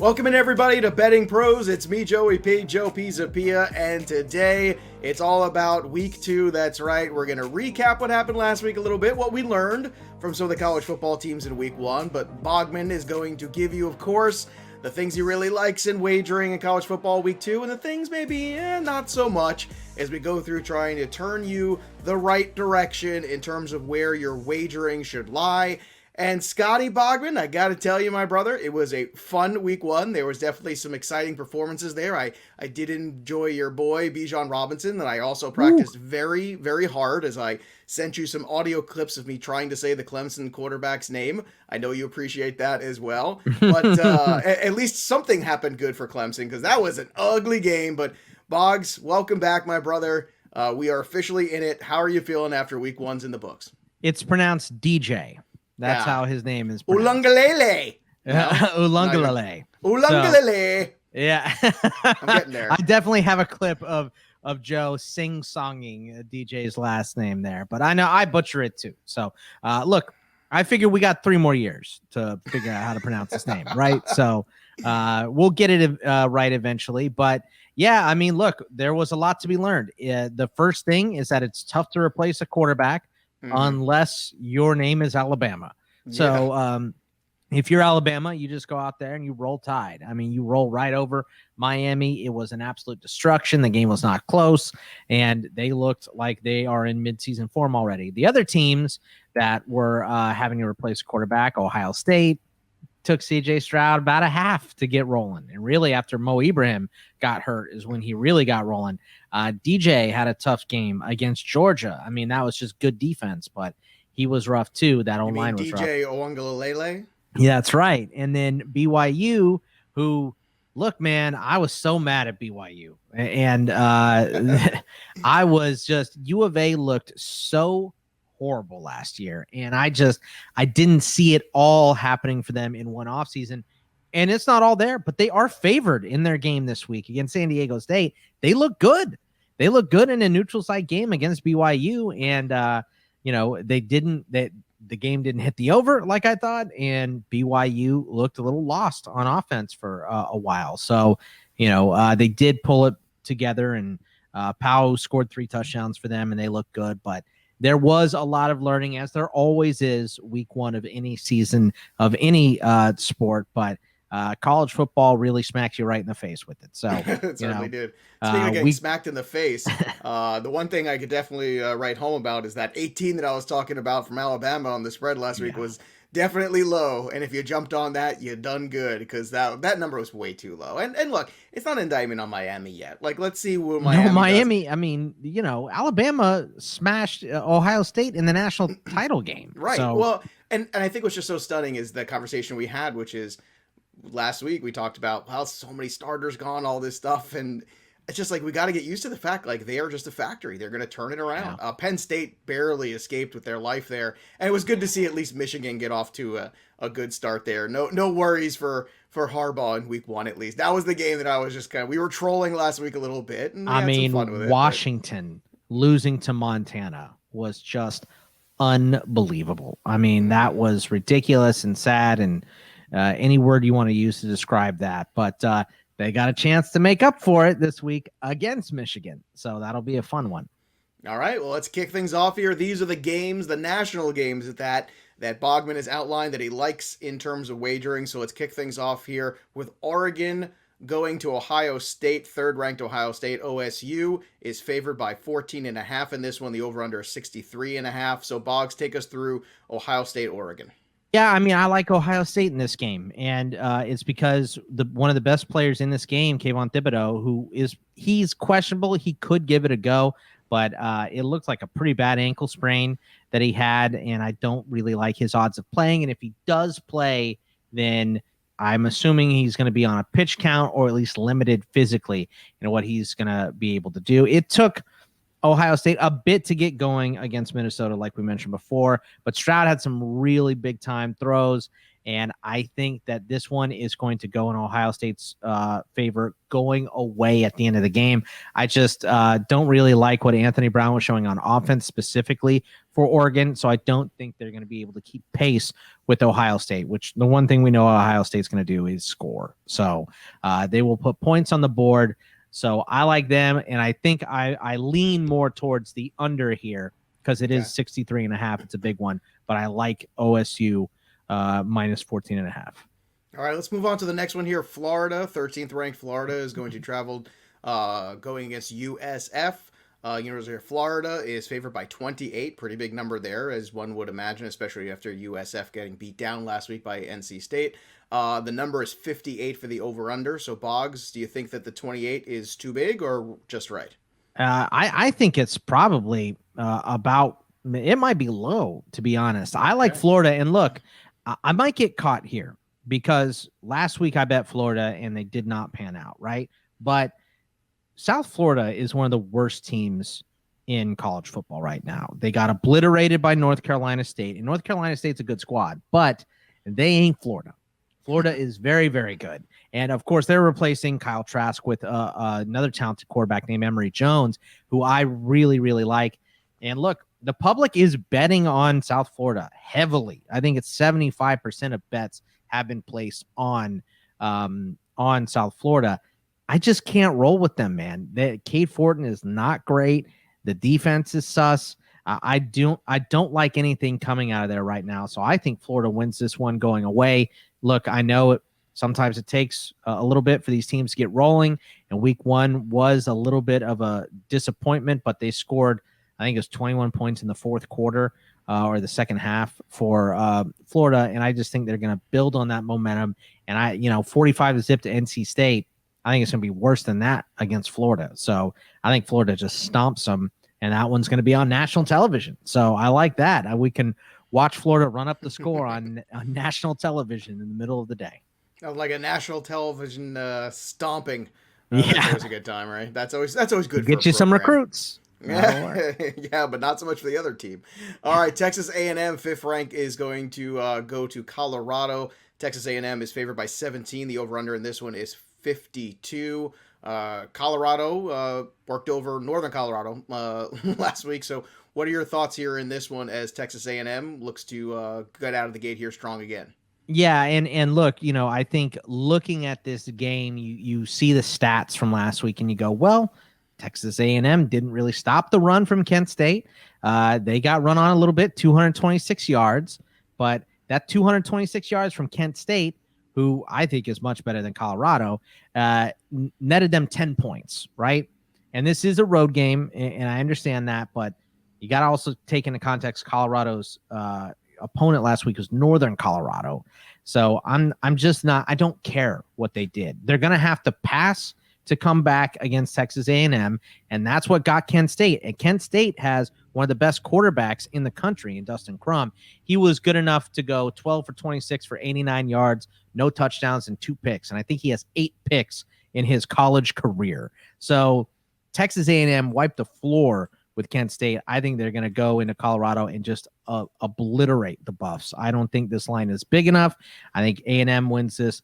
Welcome in everybody to Betting Pros. It's me, Joey P, Joe Pisapia, and today it's all about week 2. That's right. We're going to recap what happened last week a little bit, what we learned from some of the college football teams in week 1, but Bogman is going to give you, of course, the things he really likes in wagering in college football week 2, and the things maybe not so much as we go through trying to turn you the right direction in terms of where your wagering should lie. And Scotty Bogman, I got to tell you, my brother, it was a fun week 1. There was definitely some exciting performances there. I did enjoy your boy, Bijan Robinson, and I also practiced very, very hard as I sent you some audio clips of me trying to say the Clemson quarterback's name. I know you appreciate that as well. But at least something happened good for Clemson because that was an ugly game. But Boggs, welcome back, my brother. We are officially in it. How are you feeling after week 1's in the books? It's pronounced DJ. That's how his name is pronounced. Ulangalele. Ulangalele. Ulangalele. So, yeah. I'm getting there. I definitely have a clip of Joe sing-songing DJ's last name there, but I know I butcher it too. So, look, I figure we got 3 more years to figure out how to pronounce his name, right? So, we'll get it right eventually. But, yeah, I mean, look, there was a lot to be learned. The first thing is that it's tough to replace a quarterback unless your name is Alabama. So if you're Alabama, you just go out there and you roll Tide. I mean, you roll right over Miami. It was an absolute destruction. The game was not close, and they looked like they are in midseason form already. The other teams that were having to replace a quarterback, Ohio State, took C.J. Stroud about a half to get rolling. And really after Mo Ibrahim got hurt is when he really got rolling. DJ had a tough game against Georgia. I mean, that was just good defense, but he was rough too. That O-line was rough. DJ Owangalele? Yeah, that's right. And then BYU, who, look, man, I was so mad at BYU. And I was just, U of A looked so horrible last year, and I didn't see it all happening for them in one offseason. And it's not all there, but they are favored in their game this week against San Diego State. They look good. They look good in a neutral site game against BYU, and the game didn't hit the over like I thought, and BYU looked a little lost on offense for a while. So they did pull it together, and Powell scored 3 touchdowns for them, and they look good, but there was a lot of learning, as there always is week 1 of any season of any sport, but college football really smacks you right in the face with it. So it certainly did. Speaking of getting smacked in the face, the one thing I could definitely write home about is that 18 that I was talking about from Alabama on the spread last week was definitely low, and if you jumped on that, you done good, because that number was way too low. And look, it's not an indictment on Miami yet. Like, let's see what Miami does. I mean, Alabama smashed Ohio State in the national title game. Right. So. Well, and I think what's just so stunning is the conversation we had, which is last week we talked about how so many starters gone, all this stuff, and it's just like we got to get used to the fact like they are just a factory. They're going to turn it around. Penn State barely escaped with their life there, and it was good to see at least Michigan get off to a good start there. No worries for Harbaugh in week 1 at least. That was the game that I was just we were trolling last week a little bit, and I mean, some fun with Washington losing to Montana was just unbelievable. I mean, that was ridiculous and sad, and any word you want to use to describe that, but they got a chance to make up for it this week against Michigan. So that'll be a fun one. All right, well, let's kick things off here. These are the games, the national games that Bogman has outlined that he likes in terms of wagering. So let's kick things off here with Oregon going to Ohio State. 3rd-ranked Ohio State. OSU is favored by 14.5 in this one. The over-under is 63.5. So Boggs, take us through Ohio State, Oregon. Yeah, I mean, I like Ohio State in this game, and it's because one of the best players in this game, Kayvon Thibodeau, he's questionable. He could give it a go, but it looks like a pretty bad ankle sprain that he had, and I don't really like his odds of playing. And if he does play, then I'm assuming he's going to be on a pitch count or at least limited physically in what he's going to be able to do. It took Ohio State a bit to get going against Minnesota, like we mentioned before, but Stroud had some really big time throws, And I think that this one is going to go in Ohio State's favor going away at the end of the game. I just don't really like what Anthony Brown was showing on offense specifically for Oregon. So I don't think they're going to be able to keep pace with Ohio State, which the one thing we know Ohio State's going to do is score. So they will put points on the board. So I like them. And I think I lean more towards the under here because it is 63.5. It's a big one, but I like OSU minus 14.5. All right, let's move on to the next one here. Florida, 13th ranked Florida is going to travel going against USF. University of Florida is favored by 28. Pretty big number there, as one would imagine, especially after USF getting beat down last week by NC State. The number is 58 for the over-under. So, Boggs, do you think that the 28 is too big or just right? I think it's probably about – it might be low, to be honest. I like Florida. And look, I might get caught here because last week I bet Florida and they did not pan out, right? But South Florida is one of the worst teams in college football right now. They got obliterated by North Carolina State, and North Carolina State's a good squad, but they ain't Florida. Florida is very, very good. And, of course, they're replacing Kyle Trask with another talented quarterback named Emory Jones, who I really, really like. And, look, the public is betting on South Florida heavily. I think it's 75% of bets have been placed on South Florida. I just can't roll with them, man. Cade Fortin is not great. The defense is sus. I don't like anything coming out of there right now. So I think Florida wins this one going away. Look, I know sometimes it takes a little bit for these teams to get rolling, and week one was a little bit of a disappointment, but they scored, I think it was 21 points in the fourth quarter or the second half for Florida, and I just think they're going to build on that momentum. And 45-0 to NC State, I think it's going to be worse than that against Florida. So I think Florida just stomps them, and that one's going to be on national television. So I like that. We can watch Florida run up the score on national television in the middle of the day. Like a national television stomping. Yeah, that's always a good time, right? That's always good. Get you some recruits. Yeah, but not so much for the other team. All right, Texas A&M, 5th rank, is going to go to Colorado. Texas A&M is favored by 17. The over-under in this one is 52. Colorado worked over Northern Colorado last week. So what are your thoughts here in this one as Texas A&M looks to get out of the gate here strong again? Yeah, and look, I think looking at this game, you see the stats from last week and you go, well, Texas A&M didn't really stop the run from Kent State. They got run on a little bit, 226 yards, but that 226 yards from Kent State, who I think is much better than Colorado, netted them 10 points, right? And this is a road game, and I understand that, but you got to also take into context Colorado's opponent last week was Northern Colorado. So I'm just not, I don't care what they did. They're going to have to pass to come back against Texas A&M, and that's what got Kent State. And Kent State has one of the best quarterbacks in the country in Dustin Crum. He was good enough to go 12 for 26 for 89 yards, no touchdowns, and 2 picks. And I think he has 8 picks in his college career. So Texas A&M wiped the floor with Kent State. I think they're going to go into Colorado and just obliterate the Buffs. I don't think this line is big enough. I think A&M wins this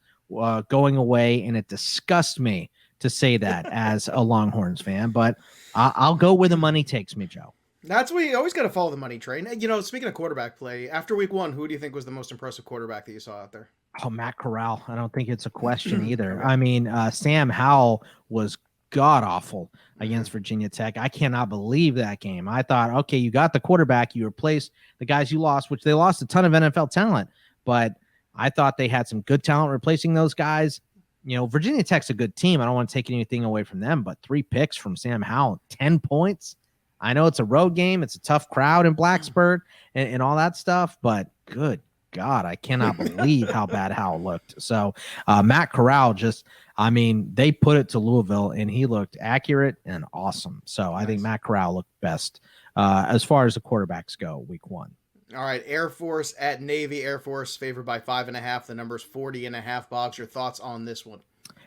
going away, and it disgusts me to say that as a Longhorns fan, but I'll go where the money takes me, Joe. That's what you always got to follow the money train. Speaking of quarterback play, after week one, who do you think was the most impressive quarterback that you saw out there? Oh, Matt Corral. I don't think it's a question either. I mean, Sam Howell was god-awful against Virginia Tech. I cannot believe that game. I thought, okay, you got the quarterback, you replaced the guys you lost, which they lost a ton of NFL talent, but I thought they had some good talent replacing those guys. Virginia Tech's a good team. I don't want to take anything away from them, but 3 picks from Sam Howell, 10 points. I know it's a road game. It's a tough crowd in Blacksburg and all that stuff, but good God, I cannot believe how bad Howell looked. So Matt Corral they put it to Louisville, and he looked accurate and awesome. So I think Matt Corral looked best as far as the quarterbacks go week one. All right, Air Force at Navy. Air Force favored by 5.5. The number's 40.5. Boggs, your thoughts on this one?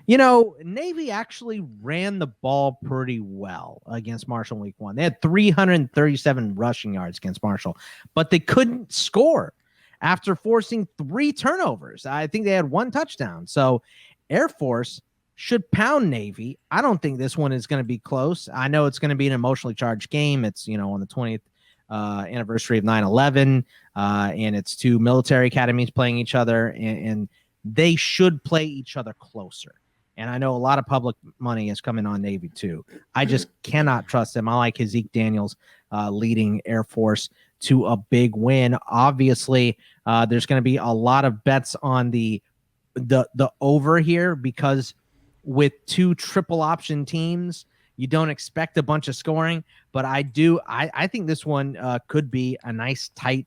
Navy actually ran the ball pretty well against Marshall week one. They had 337 rushing yards against Marshall, but they couldn't score. after forcing 3 turnovers. I think they had 1 touchdown. So Air Force should pound Navy. I don't think this one is going to be close. I know it's going to be an emotionally charged game. It's, on the 20th anniversary of 9/11, and it's 2 military academies playing each other, and they should play each other closer. And I know a lot of public money is coming on Navy too. I just cannot trust them. I like Zeke Daniels leading Air Force to a big win. Obviously, there's going to be a lot of bets on the over here, because with 2 triple option teams, you don't expect a bunch of scoring. But I think this one could be a nice, tight,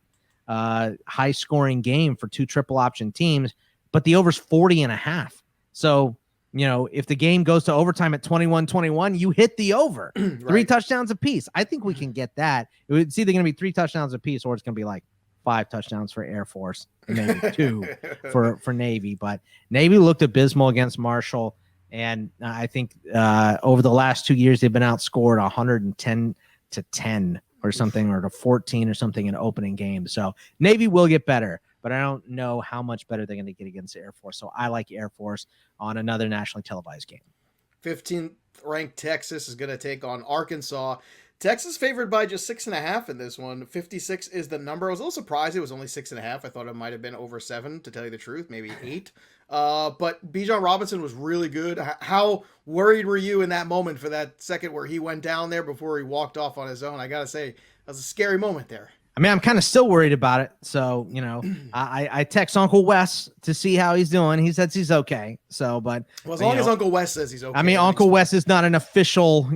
high scoring game for 2 triple option teams. But the over's 40.5. So, if the game goes to overtime at 21-21, you hit the over. Right. 3 touchdowns apiece. I think we can get that. It's either going to be 3 touchdowns apiece, or it's going to be like 5 touchdowns for Air Force, and maybe 2 for Navy. But Navy looked abysmal against Marshall, and I think over the last 2 years they've been outscored 110-10 or something, or to 14 or something in opening games. So Navy will get better, but I don't know how much better they're going to get against Air Force. So I like Air Force on another nationally televised game. 15th ranked Texas is going to take on Arkansas. Texas favored by just 6.5 in this one. 56 is the number. I was a little surprised it was only 6.5. I thought it might have been over 7, to tell you the truth, maybe 8. But Bijan Robinson was really good. How worried were you in that moment for that second where he went down there before he walked off on his own? I got to say, that was a scary moment there. I mean, I'm kind of still worried about it. So, I text Uncle Wes to see how he's doing. He says he's okay. So, but as long as Uncle Wes says he's okay. I mean, Uncle Wes is not an official,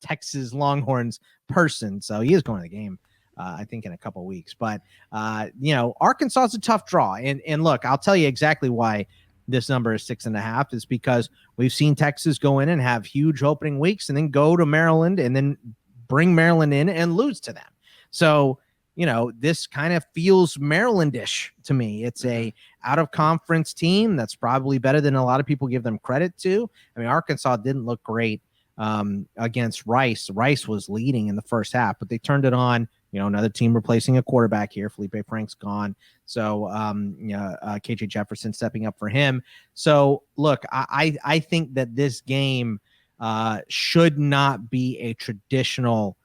Texas Longhorns person. So he is going to the game, I think, in a couple of weeks. But, Arkansas is a tough draw. And look, I'll tell you exactly why this number is 6.5 is because we've seen Texas go in and have huge opening weeks and then go to Maryland and then bring Maryland in and lose to them. So, this kind of feels Marylandish to me. It's a out of conference team that's probably better than a lot of people give them credit to. I mean, Arkansas didn't look great against Rice. Rice was leading in the first half, but they turned it on. Another team replacing a quarterback here. Felipe Frank's gone. So, KJ Jefferson stepping up for him. So look, I think that this game should not be a traditional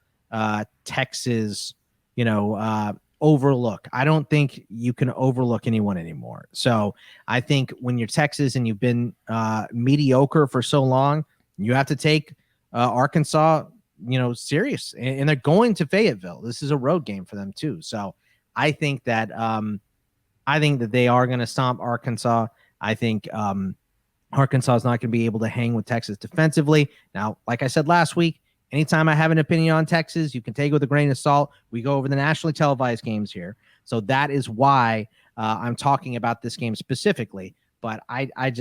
Texas, overlook. I don't think you can overlook anyone anymore. So I think when you're Texas and you've been mediocre for so long, you have to take Arkansas, serious. And they're going to Fayetteville. This is a road game for them too. So I think that they are going to stomp Arkansas. I think Arkansas is not going to be able to hang with Texas defensively. Now, like I said last week, anytime I have an opinion on Texas, you can take it with a grain of salt. We go over the nationally televised games here. So that is why I'm talking about this game specifically. But I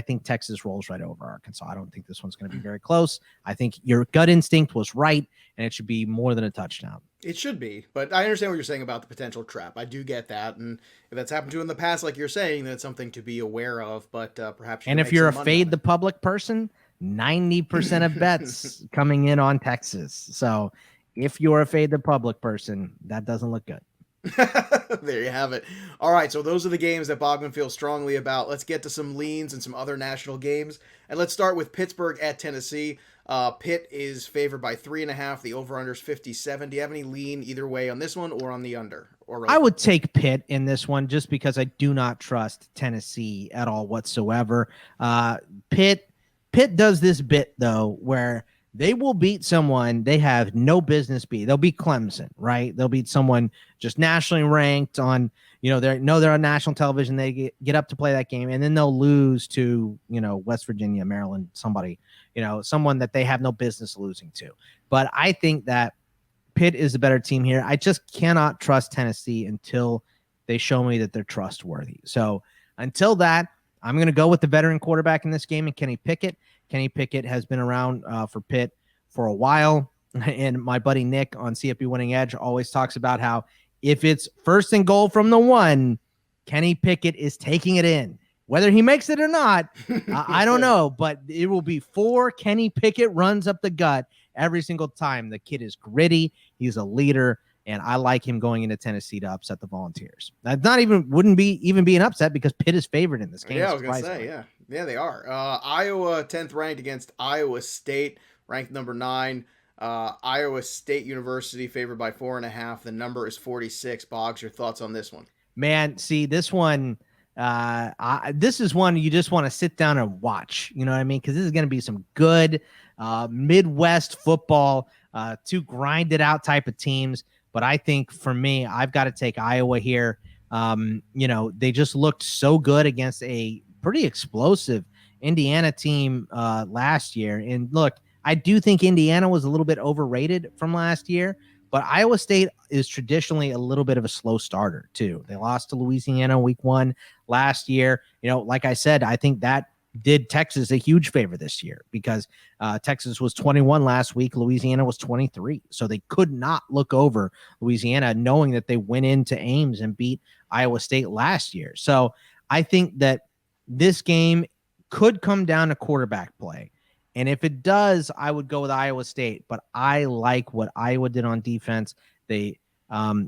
think Texas rolls right over Arkansas. I don't think this one's going to be very close. I think your gut instinct was right, and it should be more than a touchdown. It should be, but I understand what you're saying about the potential trap. I do get that, and if that's happened to you in the past, like you're saying, that's something to be aware of. But perhaps, and if you're a fade the public person, 90% of bets coming in on Texas. So if you're a fade the public person, that doesn't look good. There you have it. All right, so those are the games that Bogman feels strongly about. Let's get to some leans and some other national games, and let's start with Pittsburgh at Tennessee. Pitt is favored by 3.5. The over/under is 57. Do you have any lean either way on this one or on the under? I would take Pitt in this one just because I do not trust Tennessee at all whatsoever. Pitt does this bit though where they will beat someone they have no business beat. They'll beat Clemson, right? They'll beat someone just nationally ranked on, they're on national television. They get up to play that game, and then they'll lose to, West Virginia, Maryland, somebody, someone that they have no business losing to. But I think that Pitt is the better team here. I just cannot trust Tennessee until they show me that they're trustworthy. So until that, I'm going to go with the veteran quarterback in this game, and Kenny Pickett. Kenny Pickett has been around for Pitt for a while. And my buddy Nick on CFB Winning Edge always talks about how if it's first and goal from the 1, Kenny Pickett is taking it in. Whether he makes it or not, I don't know. But it will be 4 Kenny Pickett runs up the gut every single time. The kid is gritty. He's a leader. And I like him going into Tennessee to upset the Volunteers. That's wouldn't be an upset because Pitt is favored in this game. Yeah, I was gonna say, yeah, they are. Iowa 10th ranked against Iowa State, ranked number 9. Iowa State University favored by 4.5. The number is 46. Boggs, your thoughts on this one? Man, see this one. This is one you just want to sit down and watch. You know what I mean? Because this is going to be some good Midwest football, two grinded out type of teams. But I think for me, I've got to take Iowa here. They just looked so good against a pretty explosive Indiana team last year. And look, I do think Indiana was a little bit overrated from last year, but Iowa State is traditionally a little bit of a slow starter too. They lost to Louisiana week 1 last year. Like I said, I think that did Texas a huge favor this year because Texas was 21 last week. Louisiana was 23. So they could not look over Louisiana knowing that they went into Ames and beat Iowa State last year. So I think that this game could come down to quarterback play. And if it does, I would go with Iowa State. But I like what Iowa did on defense. They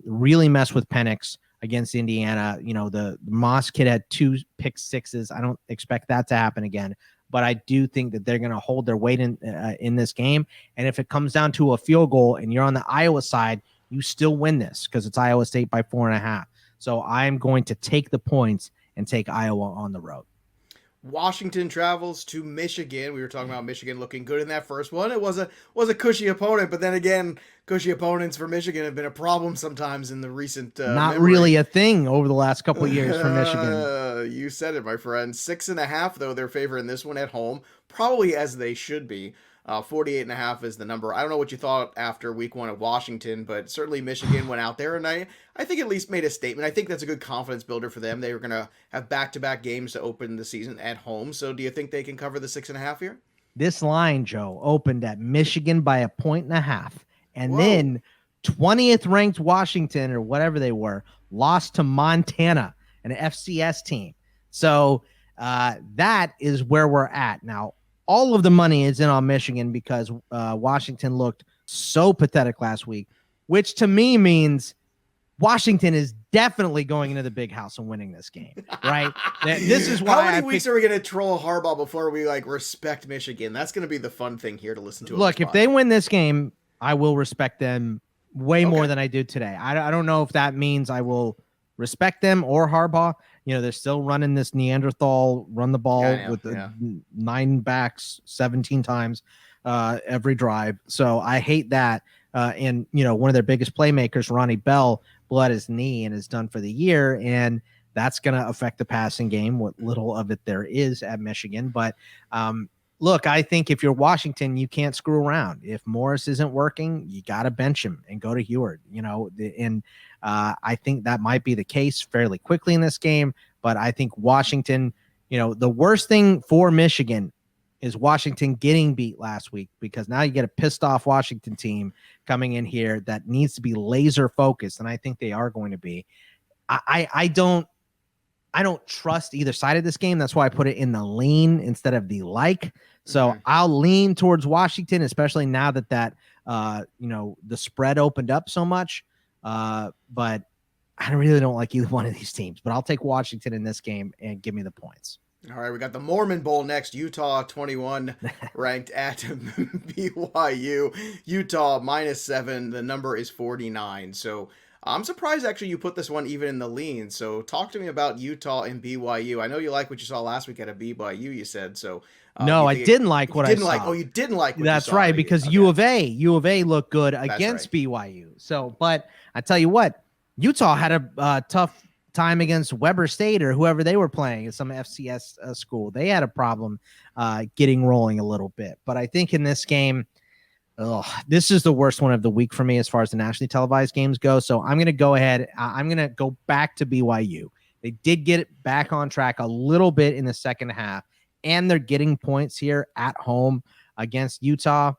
really messed with Penix against Indiana. The Moss kid had 2 pick sixes. I don't expect that to happen again. But I do think that they're going to hold their weight in this game. And if it comes down to a field goal and you're on the Iowa side, you still win this because it's Iowa State by 4.5. So I'm going to take the points and take Iowa on the road. Washington travels to Michigan. We were talking about Michigan looking good in that first one. It was a cushy opponent, but then again, cushy opponents for Michigan have been a problem sometimes in the recent not memory. Really a thing over the last couple of years for Michigan. You said it, my friend. 6.5 though, they're favoring this one at home, probably as they should be. 48.5 is the number. I don't know what you thought after week 1 of Washington, but certainly Michigan went out there and I think at least made a statement. I think that's a good confidence builder for them. They were going to have back-to-back games to open the season at home. So do you think they can cover the 6.5 here? This line, Joe, opened at Michigan by 1.5. And then 20th ranked Washington or whatever they were lost to Montana, an FCS team. So that is where we're at now. All of the money is in on Michigan because Washington looked so pathetic last week, which to me means Washington is definitely going into the big house and winning this game, right? This is why. How many weeks are we going to troll Harbaugh before we respect Michigan? That's going to be the fun thing here to listen to. Look, if they win this game, I will respect them way more than I do today. I don't know if that means I will respect them or Harbaugh. They're still running this Neanderthal run the ball with 9 backs 17 times every drive. So I hate that. And one of their biggest playmakers, Ronnie Bell, blew out his knee and is done for the year. And that's going to affect the passing game, what little of it there is at Michigan. But look, I think if you're Washington, you can't screw around. If Morris isn't working, you got to bench him and go to Heward, and I think that might be the case fairly quickly in this game. But I think Washington, the worst thing for Michigan is Washington getting beat last week because now you get a pissed off Washington team coming in here that needs to be laser focused. And I think they are going to be. I don't trust either side of this game. That's why I put it in the lean instead of the like. So I'll lean towards Washington, especially now that the spread opened up so much. But I really don't like either one of these teams. But I'll take Washington in this game and give me the points. All right, we got the Mormon Bowl next. Utah 21 ranked at BYU. Utah -7. The number is 49. So I'm surprised actually you put this one even in the lean. So talk to me about Utah and BYU. I know you like what you saw last week at a BYU, you said. So no, I didn't like what I saw. Oh, you didn't like what That's you saw. right, because U of A looked good against BYU. So, but I tell you what, Utah had a tough time against Weber State or whoever they were playing at some FCS school. They had a problem getting rolling a little bit. But I think in this game, this is the worst one of the week for me as far as the nationally televised games go. So I'm going to go ahead. I'm going to go back to BYU. They did get it back on track a little bit in the second half, and they're getting points here at home against Utah.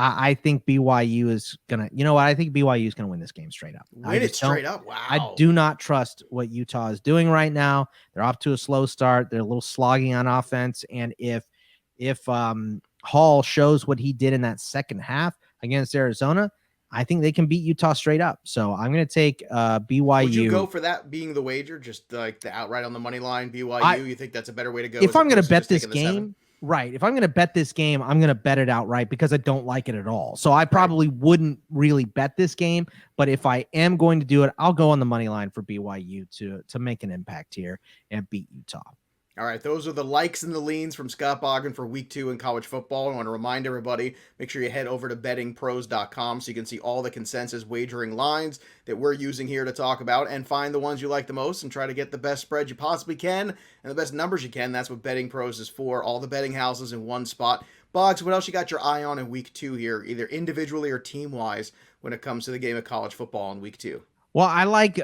I think BYU is going to, I think BYU is going to win this game straight up. Win it straight up? Wow. I do not trust what Utah is doing right now. They're off to a slow start. They're a little slogging on offense. And if Hall shows what he did in that second half against Arizona, I think they can beat Utah straight up. So I'm going to take BYU. Would you go for that being the wager, just like the outright on the money line, BYU? You think that's a better way to go? If I'm going to bet this game, right. If I'm going to bet this game, I'm going to bet it outright because I don't like it at all. So I probably wouldn't really bet this game. But if I am going to do it, I'll go on the money line for BYU to make an impact here and beat Utah. All right, those are the likes and the leans from Scott Bogman for week 2 in college football. I want to remind everybody, make sure you head over to bettingpros.com so you can see all the consensus wagering lines that we're using here to talk about and find the ones you like the most and try to get the best spread you possibly can and the best numbers you can. That's what Betting Pros is for, all the betting houses in one spot. Boggs, what else you got your eye on in week 2 here, either individually or team-wise, when it comes to the game of college football in week 2? Well, I like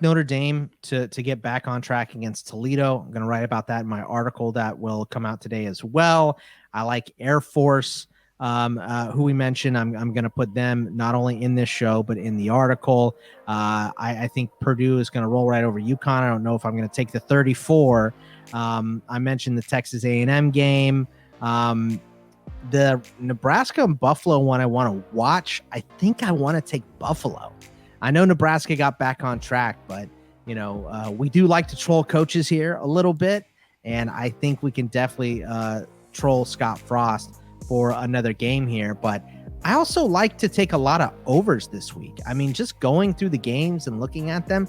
Notre Dame to get back on track against Toledo. I'm going to write about that in my article that will come out today as well. I like Air Force, who we mentioned. I'm going to put them not only in this show but in the article. I think Purdue is going to roll right over UConn. I don't know if I'm going to take the 34. I mentioned the Texas A&M game. The Nebraska and Buffalo one I want to watch. I think I want to take Buffalo. I know Nebraska got back on track, but, we do like to troll coaches here a little bit. And I think we can definitely troll Scott Frost for another game here. But I also like to take a lot of overs this week. I mean, just going through the games and looking at them,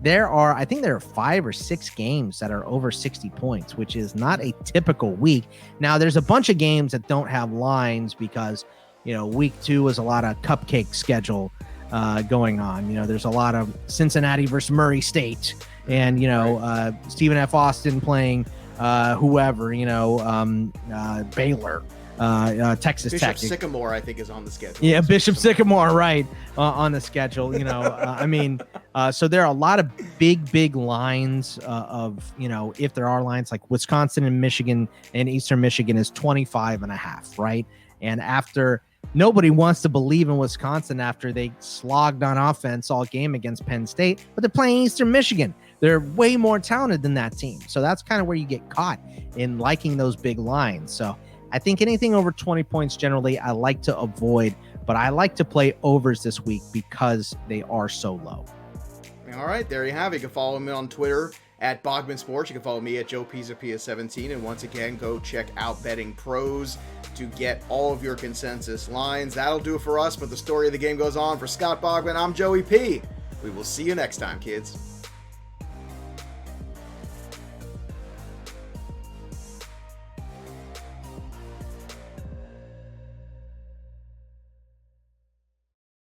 I think there are 5 or 6 games that are over 60 points, which is not a typical week. Now, there's a bunch of games that don't have lines because, week 2 was a lot of cupcake schedule going on. There's a lot of Cincinnati versus Murray State and, Stephen F. Austin playing whoever, Baylor, Texas Bishop Tech. Sycamore, I think, is on the schedule. Yeah, Bishop Sycamore, right, on the schedule. So there are a lot of big lines of, if there are lines like Wisconsin and Michigan and Eastern Michigan is 25.5, right? And after nobody wants to believe in Wisconsin after they slogged on offense all game against Penn State, but they're playing Eastern Michigan. They're way more talented than that team. So that's kind of where you get caught in liking those big lines. So I think anything over 20 points generally I like to avoid, but I like to play overs this week because they are so low. All right, there you have it. You can follow me on Twitter at Bogman Sports. You can follow me at Joe Pisapia 17. And once again, go check out Betting Pros to get all of your consensus lines. That'll do it for us, but the story of the game goes on. For Scott Bogman, I'm Joey P. We will see you next time, kids.